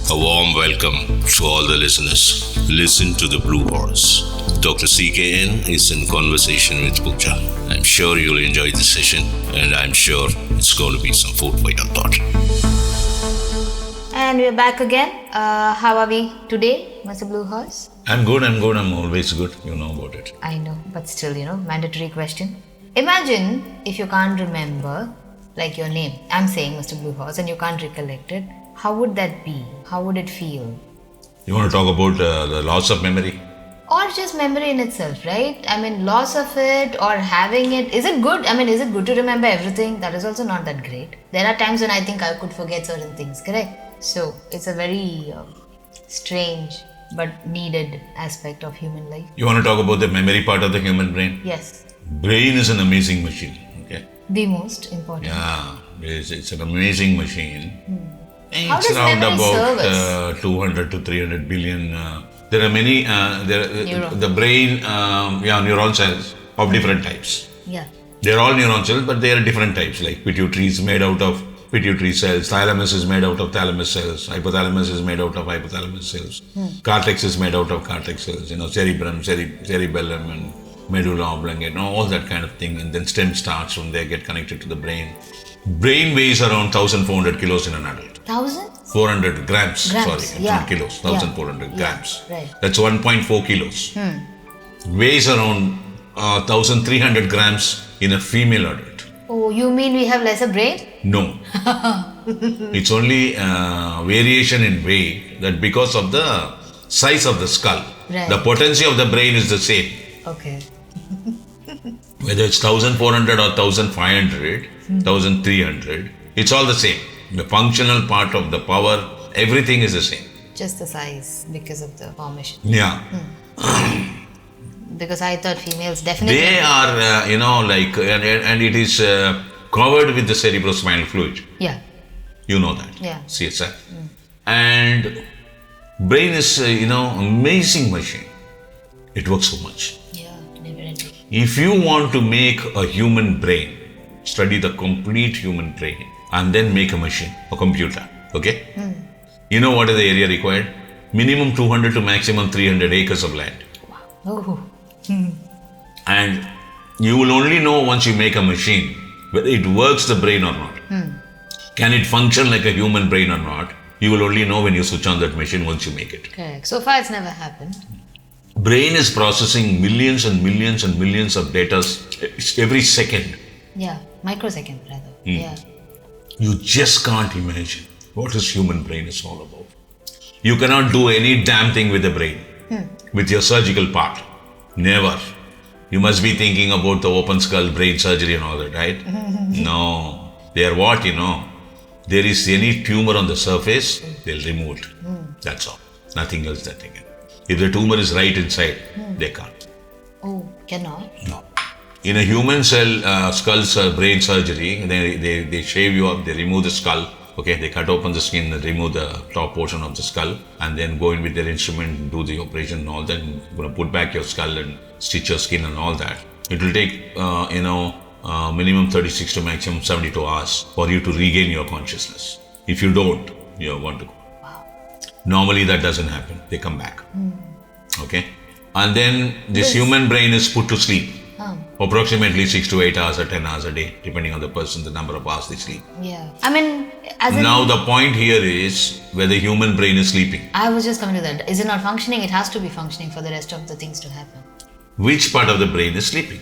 A warm welcome to all the listeners. Listen to the Blue Horse. Dr.C.K.N. is in conversation with Pooja. I'm sure you'll enjoy this session, and I'm sure it's going to be some food for your thought. And we're back again. How are we today, Mr. Blue Horse? I'm good. I'm always good. You know about it. I know, but still, mandatory question. Imagine if you can't remember, like your name. I'm saying Mr. Blue Horse and you can't recollect it. How would that be? How would it feel? You want to talk about the loss of memory? Or just memory in itself, right? I mean, loss of it or having it. Is it good? I mean, is it good to remember everything? That is also not that great. There are times when I think I could forget certain things, correct? So, it's a very strange but needed aspect of human life. You want to talk about the memory part of the human brain? Yes. Brain is an amazing machine, okay? The most important. Yeah, it's an amazing machine. How It's does around memory serve about 200 to 300 billion. There are many, the brain, neuron cells of different types. Yeah. They're all neuron cells, but they are different types. Like pituitary is made out of pituitary cells, thalamus is made out of thalamus cells, hypothalamus is made out of hypothalamus cells, cortex is made out of cortex cells, cerebrum, cerebellum, and medulla oblongata, all that kind of thing. And then stem starts from there, get connected to the brain. Brain weighs around 1,400 kilos in an adult. 1,000? 400 grams, not kilos, 1,400 grams. Right. That's 1.4 kilos. Weighs around 1,300 grams in a female adult. Oh, you mean we have lesser brain? No. It's only variation in weight that because of the size of the skull. Right. The potency of the brain is the same. Okay. Whether it's 1,400 or 1,500, 1,300, it's all the same. The functional part of the power, everything is the same. Just the size because of the formation. Yeah. Because I thought females definitely... They are, and it is covered with the cerebrospinal fluid. Yeah. You know that. Yeah. CSF. And brain is, amazing machine. It works so much. Yeah, definitely. If you want to make a human brain, study the complete human brain and then make a machine, a computer. Okay? You know what is the area required? Minimum 200 to maximum 300 acres of land. Oh. And you will only know once you make a machine whether it works the brain or not. Can it function like a human brain or not? You will only know when you switch on that machine once you make it. Correct. So far it's never happened. Brain is processing millions and millions and millions of data every second. Yeah, microsecond rather. Yeah. You just can't imagine what this human brain is all about. You cannot do any damn thing with the brain, with your surgical part. Never. You must be thinking about the open skull brain surgery and all that, right? No. They are what, There is any tumor on the surface, they'll remove it. That's all. Nothing else that they can. If the tumor is right inside, they can't. Oh, cannot? No. In a human skull brain surgery, they shave you up, they remove the skull. Okay, they cut open the skin, remove the top portion of the skull, and then go in with their instrument, do the operation and all that, and put back your skull and stitch your skin and all that. It will take, minimum 36 to maximum 72 hours for you to regain your consciousness. If you don't, you want to go. Wow. Normally that doesn't happen. They come back. Okay? And then this human brain is put to sleep. Approximately 6 to 8 hours or 10 hours a day, depending on the person, the number of hours they sleep. Yeah. I mean, now the point here is whether human brain is sleeping. I was just coming to that. Is it not functioning? It has to be functioning for the rest of the things to happen. Which part of the brain is sleeping?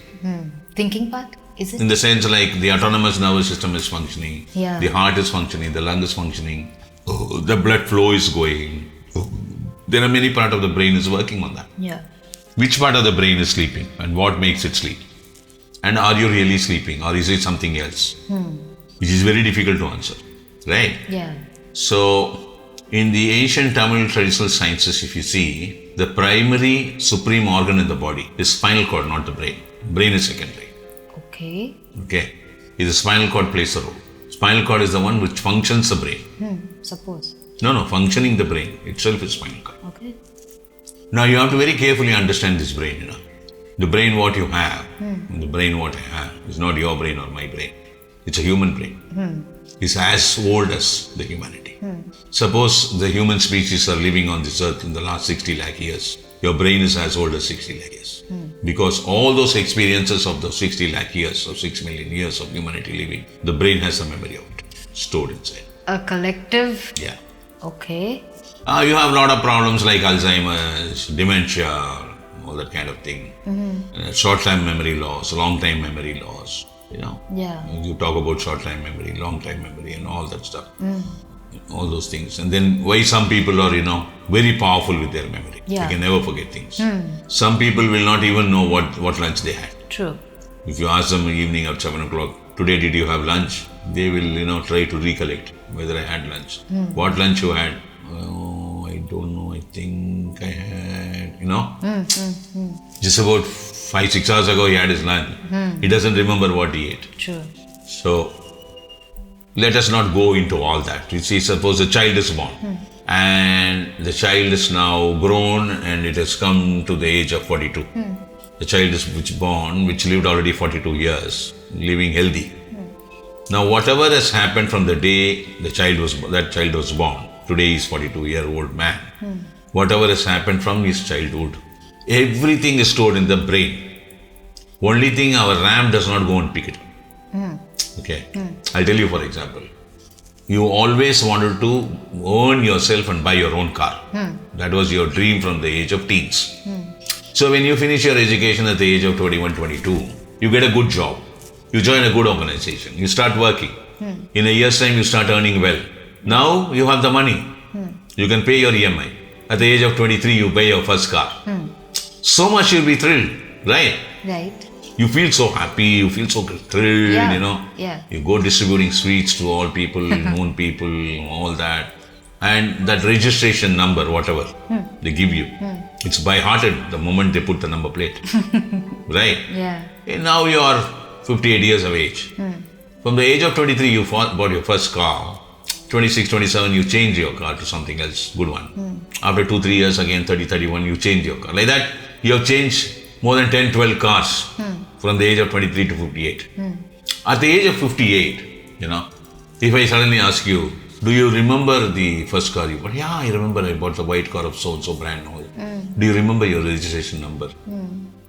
Thinking part? Is it? In the sense like the autonomous nervous system is functioning, Yeah. the heart is functioning, the lung is functioning, the blood flow is going. There are many parts of the brain is working on that. Yeah. Which part of the brain is sleeping and what makes it sleep? And are you really sleeping or is it something else? Which is very difficult to answer, right? Yeah. So, in the ancient Tamil traditional sciences, if you see, the primary supreme organ in the body is spinal cord, not the brain. Brain is secondary. Okay. Okay. The spinal cord plays a role. Spinal cord is the one which functions the brain. Suppose. No, functioning the brain itself is spinal cord. Okay. Now you have to very carefully understand this brain, The brain what you have, and the brain what I have is not your brain or my brain. It's a human brain. is as old as the humanity. Suppose the human species are living on this earth in the last 60 lakh years. Your brain is as old as 60 lakh years. Because all those experiences of those 60 lakh years or 6 million years of humanity living, the brain has a memory of it stored inside. A collective? Yeah. Okay. You have a lot of problems like Alzheimer's, dementia, all that kind of thing. Short-time memory loss, long-time memory loss. Yeah. You talk about short-time memory, long-time memory and all that stuff. All those things. And then why some people are, very powerful with their memory. Yeah. They can never forget things. Some people will not even know what lunch they had. True. If you ask them in the evening at 7 o'clock, today did you have lunch? They will, try to recollect whether I had lunch. What lunch you had? Oh, I don't know. I think I had, Just about 5-6 hours ago he had his lunch. He doesn't remember what he ate. True. So, let us not go into all that. You see, suppose a child is born and the child is now grown and it has come to the age of 42. The child is which lived already 42 years, living healthy. Now, whatever has happened from the day that child was born, today he is 42-year-old man. Whatever has happened from his childhood, everything is stored in the brain. Only thing, our RAM does not go and pick it up. Okay. I'll tell you, for example, you always wanted to earn yourself and buy your own car. That was your dream from the age of teens. So when you finish your education at the age of 21, 22, you get a good job. You join a good organization. You start working. In a year's time, you start earning well. Now you have the money. You can pay your EMI. At the age of 23, you buy your first car. So much you'll be thrilled, right? Right. You feel so happy, you feel so thrilled, Yeah. You go distributing sweets to all people, known people, all that. And that registration number, whatever they give you, it's by hearted the moment they put the number plate. Right? Yeah. And now you are 58 years of age. From the age of 23, you bought your first car. 26, 27, you change your car to something else, good one. After 2-3 years, again 30, 31, you change your car. Like that, you have changed more than 10, 12 cars from the age of 23 to 58. At the age of 58, if I suddenly ask you, do you remember the first car you bought? Yeah, I remember I bought the white car of so-and-so brand. Do you remember your registration number?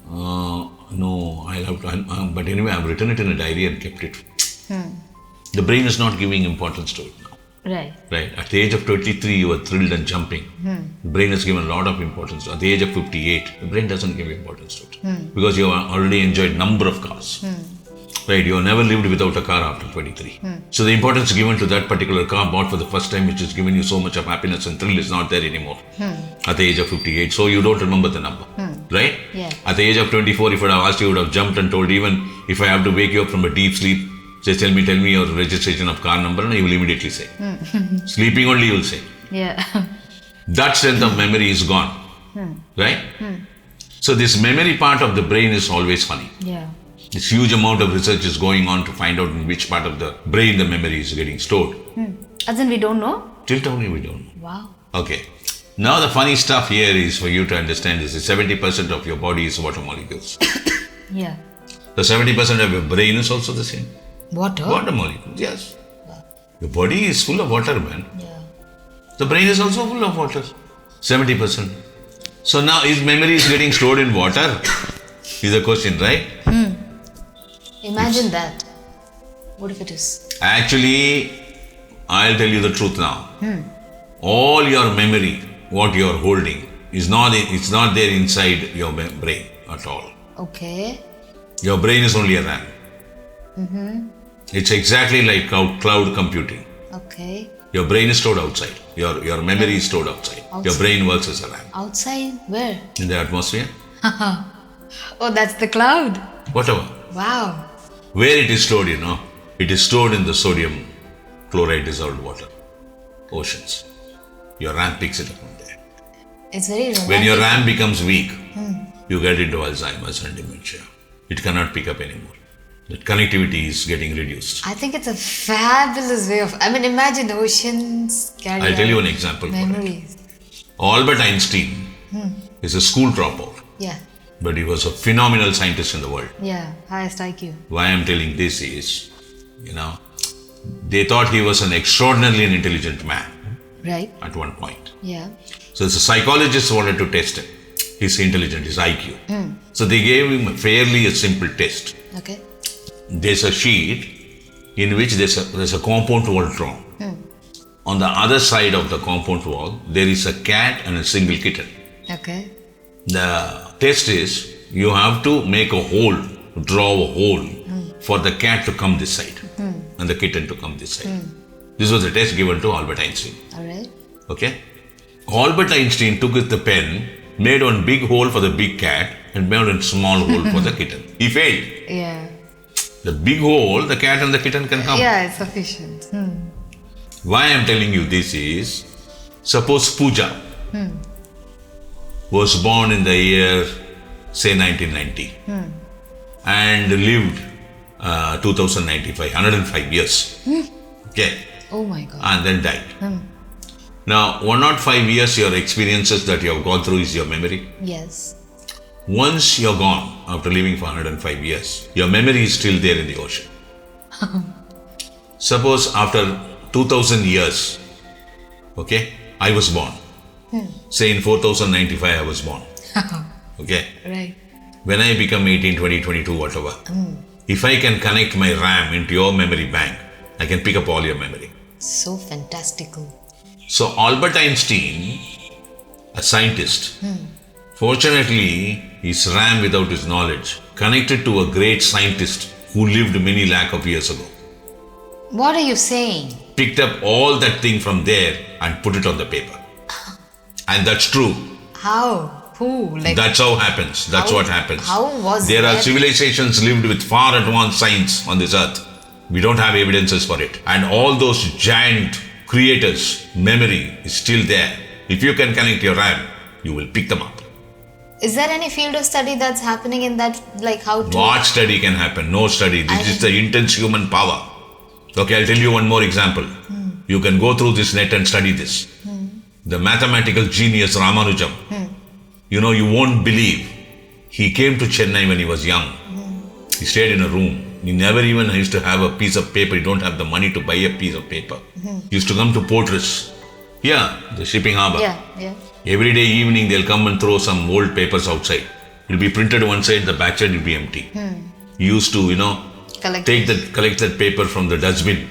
No, I'll have to, but anyway, I've written it in a diary and kept it. The brain is not giving importance to it now. Right. Right. At the age of 23, you were thrilled and jumping. The brain has given a lot of importance. At the age of 58, the brain doesn't give importance to it. Because you have already enjoyed number of cars. Right. You have never lived without a car after 23. So the importance given to that particular car bought for the first time, which has given you so much of happiness and thrill, is not there anymore. At the age of 58. So you don't remember the number. Right? Yeah. At the age of 24, if I had asked you, would have jumped and told, even if I have to wake you up from a deep sleep, just tell me your registration of car number, and you will immediately say. Sleeping only, you will say. Yeah. That strength of memory is gone. Right? So this memory part of the brain is always funny. Yeah. This huge amount of research is going on to find out in which part of the brain the memory is getting stored. As in, we don't know? Till now, we don't know. Wow. Okay. Now the funny stuff here is for you to understand is that 70% of your body is water molecules. Yeah. The 70% of your brain is also the same. Water? Water molecules, yes. Your body is full of water, man. Yeah. The brain is also full of water. 70%. So now, is memory is getting stored in water? Is the question, right? Imagine that. What if it is? Actually, I'll tell you the truth now. All your memory, what you are holding, it's not there inside your brain at all. Okay. Your brain is only a RAM. It's exactly like cloud computing. Okay. Your brain is stored outside. Your memory is stored outside. Your brain works as a RAM. Outside? Where? In the atmosphere. Oh, that's the cloud. Whatever. Wow. Where it is stored, it is stored in the sodium chloride dissolved water. Oceans. Your RAM picks it up from there. It's very romantic. When your RAM becomes weak, you get into Alzheimer's and dementia. It cannot pick up anymore. That connectivity is getting reduced. I think it's a fabulous way of... imagine oceans carry I'll tell you an example memories. Albert Einstein is a school dropout. Yeah. But he was a phenomenal scientist in the world. Yeah. Highest IQ. Why I'm telling this is, They thought he was an extraordinarily intelligent man Right. at one point. Yeah. So the psychologist wanted to test him, his intelligence, his IQ. So they gave him a simple test. Okay. There's a sheet in which there's a compound wall drawn. On the other side of the compound wall, there is a cat and a single kitten. Okay. The test is you have to make a hole, draw a hole for the cat to come this side and the kitten to come this side. This was a test given to Albert Einstein. All right. Okay? Albert Einstein took the pen, made one big hole for the big cat and made one small hole for the kitten. He failed. Yeah. The big hole, the cat and the kitten can come. Yeah, it's sufficient. Why I'm telling you this is, suppose Pooja was born in the year, say 1990 and lived 2095, 105 years. Okay. Oh my God. And then died. Now, 105 years, your experiences that you have gone through is your memory. Yes. Once you're gone, after living for 105 years, your memory is still there in the ocean. Suppose after 2000 years, okay, I was born. Say in 4095 I was born. Okay. Right. When I become 18, 20, 22, whatever, if I can connect my RAM into your memory bank, I can pick up all your memory. So fantastical. So Albert Einstein, a scientist, fortunately, his RAM without his knowledge connected to a great scientist who lived many lakh of years ago. What are you saying? Picked up all that thing from there and put it on the paper. And that's true. How? Who? Like, That's how happens. That's what happens. How was There are that? civilizations lived with far advanced science on this earth. We don't have evidences for it. And all those giant creators' memory is still there. If you can connect your RAM, you will pick them up. Is there any field of study that's happening in that? Like how to? What study can happen? No study. This is the intense human power. Okay, I'll tell you one more example. You can go through this net and study this. The mathematical genius Ramanujam. You know, you won't believe. He came to Chennai when he was young. He stayed in a room. He never even used to have a piece of paper. He don't have the money to buy a piece of paper. He used to come to Portress. Yeah, the shipping harbor. Yeah. Every day evening they'll come and throw some old papers outside. It'll be printed one side, the back side will be empty. He used to, Collect. collect that paper from the dustbin,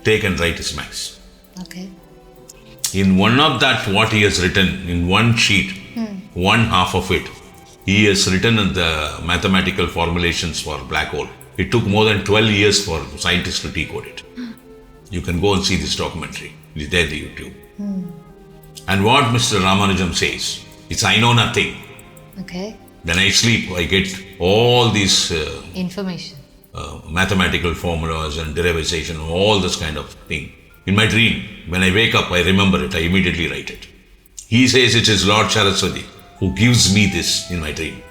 take and write his maths. Okay. In one of that, what he has written in one sheet, one half of it, he has written the mathematical formulations for black hole. It took more than 12 years for scientists to decode it. You can go and see this documentary. It's there on the YouTube. And what Mr. Ramanujam says, it's I know nothing. Okay. When I sleep, I get all these Information. mathematical formulas and derivation, all this kind of thing. In my dream, when I wake up, I remember it. I immediately write it. He says it is Lord Saraswati who gives me this in my dream.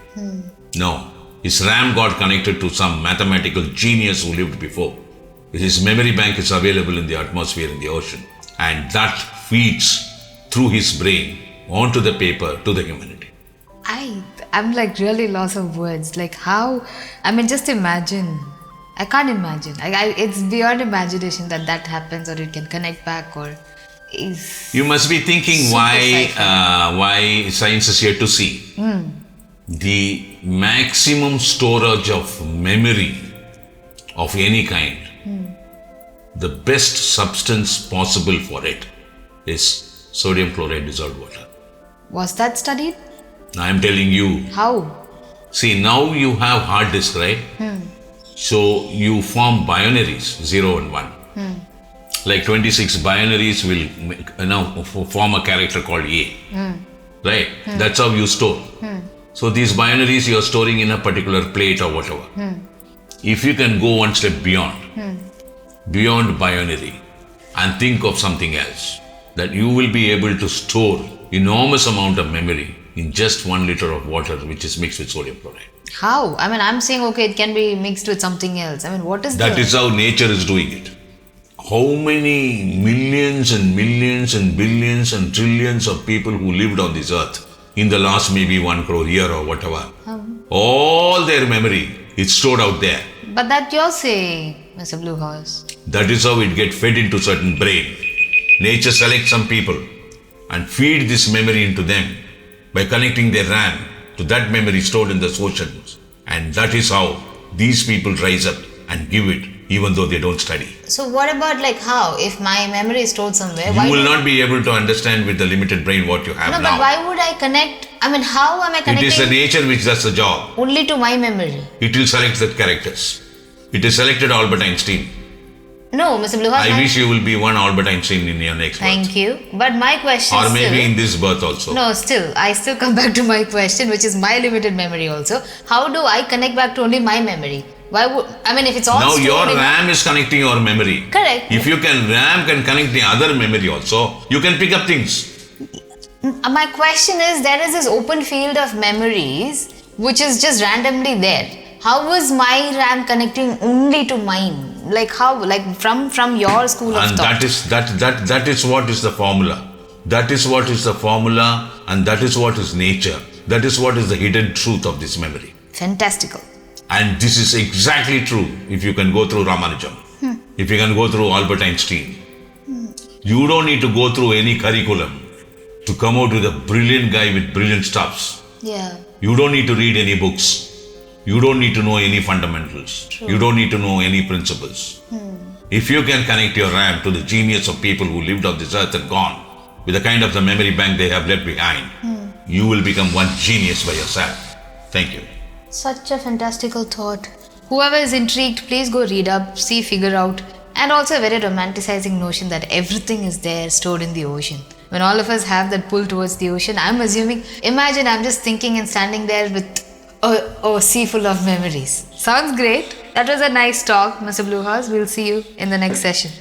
No, his RAM got connected to some mathematical genius who lived before. His memory bank is available in the atmosphere in the ocean. And that feeds through his brain onto the paper to the humanity. I'm like really lost of words. Like how? I mean, just imagine. I can't imagine. It's beyond imagination that happens, or it can connect back, or is. You must be thinking Super why science is yet to see. The maximum storage of memory of any kind, the best substance possible for it is sodium chloride dissolved water. Was that studied? I am telling you. How? See, now you have hard disk, right? So you form binaries, 0 and 1. Like 26 binaries will form a character called A. Right? That's how you store. So these binaries you are storing in a particular plate or whatever. If you can go one step beyond binary, and think of something else, that you will be able to store enormous amount of memory in just 1 liter of water which is mixed with sodium chloride. How? I mean, I'm saying, okay, it can be mixed with something else. I mean, what is That is how nature is doing it. How many millions and millions and billions and trillions of people who lived on this earth in the last maybe 1 crore year or whatever, all their memory is stored out there. But that you're saying, Mr. Blue Horse. That is how it gets fed into certain brain. Nature selects some people and feed this memory into them by connecting their RAM to that memory stored in the oceans. And that is how these people rise up and give it even though they don't study. So what about like how? If my memory is stored somewhere, You will not be able to understand with the limited brain what you have no, now. but why would I connect? I mean, how am I It connecting is the nature which does the job. only to my memory? It will select the characters. It is selected Albert Einstein. No, Mr. Bluehas. I wish you will be one Albert Einstein in your next birth. Thank you. But my question Or maybe still, in this birth also. no, still, I still come back to my question, which is my limited memory also. How do I connect back to only my memory? Why would, I mean, if it's all Now stored your in- RAM is connecting your memory. Correct. If you can, RAM can connect the other memory also. You can pick up things. My question is, there is this open field of memories which is just randomly there. How was my RAM connecting only to mine? Like how? Like from your school of And thought? that is what is the formula. That is what is the formula, and that is what is nature. That is what is the hidden truth of this memory. Fantastical. And this is exactly true if you can go through Ramanujam. If you can go through Albert Einstein. You don't need to go through any curriculum to come out with a brilliant guy with brilliant stuffs. Yeah. You don't need to read any books. You don't need to know any fundamentals. True. You don't need to know any principles. If you can connect your RAM to the genius of people who lived on this earth and gone, with the kind of the memory bank they have left behind, you will become one genius by yourself. Thank you. Such a fantastical thought. Whoever is intrigued, please go read up, see, figure out, and also a very romanticizing notion that everything is there stored in the ocean. When all of us have that pull towards the ocean, I'm assuming, imagine I'm just thinking and standing there with a sea full of memories. Sounds great. That was a nice talk, Mr. Bluehas. We'll see you in the next session.